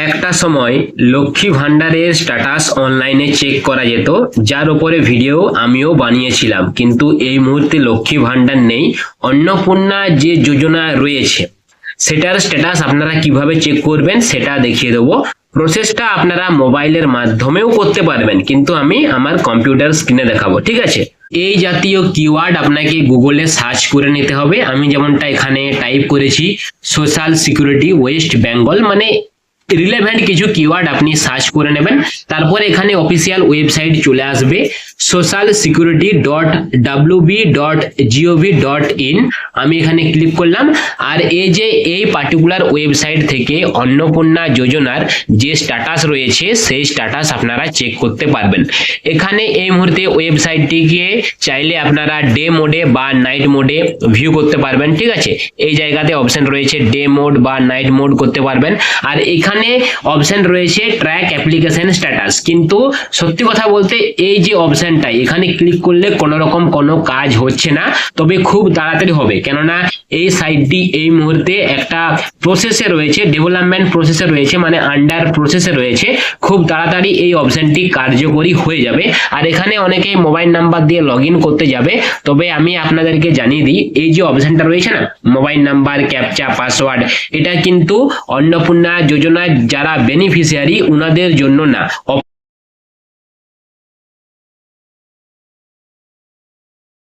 একটা সময় লক্ষ্মী ভান্ডারের স্ট্যাটাস অনলাইনে চেক করা যেত, যার উপরে ভিডিও আমিও বানিয়েছিলাম। কিন্তু এই মুহূর্তে লক্ষ্মী ভান্ডার নেই, অন্নপূর্ণা যে যোজনা রয়েছে সেটার স্ট্যাটাস আপনারা কিভাবে চেক করবেন সেটা দেখিয়ে দেবো। প্রসেসটা আপনারা মোবাইলের মাধ্যমেও করতে পারবেন, কিন্তু আমি আমার কম্পিউটার স্ক্রিনে দেখাবো, ঠিক আছে? এই জাতীয় কিওয়ার্ড আপনাকে গুগলে সার্চ করে নিতে হবে। আমি যেমনটা এখানে টাইপ করেছি সোশ্যাল সিকিউরিটি ওয়েস্ট বেঙ্গল, মানে রিলেভেন্ট কিছু কিওয়ার্ড আপনি সার্চ করে নেবেন। তারপর এখানে অফিসিয়াল ওয়েবসাইট চলে আসবে socialsecurity.wb.gov.in। আমি এখানে ক্লিক করলাম, আর এই যে এই পার্টিকুলার ওয়েবসাইট থেকে অন্নপূর্ণা যোজনার যে স্ট্যাটাস রয়েছে সেই স্ট্যাটাস আপনারা চেক করতে পারবেন। এখানে এই মুহূর্তে ওয়েবসাইটটিকে চাইলে আপনারা ডে মোডে বা নাইট মোডে ভিউ করতে পারবেন, ঠিক আছে? এই জায়গাতে অপশন রয়েছে ডে মোড বা নাইট মোড করতে পারবেন। আর এখানে অপশন রয়েছে ট্র্যাক অ্যাপ্লিকেশন স্ট্যাটাস। কিন্তু সত্যি কথা বলতে এই যে অপশনটা এখানে ক্লিক করলে কোনো রকম কোনো কাজ হচ্ছে না, তবে খুব তাড়াতাড়ি হবে, কেননা এই সাইটটি এই মুহূর্তে একটা প্রসেসে রয়েছে, ডেভেলপমেন্ট প্রসেসে রয়েছে, মানে আন্ডার প্রসেসে রয়েছে। খুব তাড়াতাড়ি এই অপশনটি কার্যকরী হয়ে যাবে। আর এখানে অনেকেই মোবাইল নাম্বার দিয়ে লগ ইন করতে যাবে, তবে আমি আপনাদেরকে জানিয়ে দিই এই যে অপশনটা রয়েছে না, মোবাইল নাম্বার, ক্যাপচা, পাসওয়ার্ড, এটা কিন্তু অন্নপূর্ণা যোজনার যারা বেনিফিশিয়ারি উনাদের জন্য না।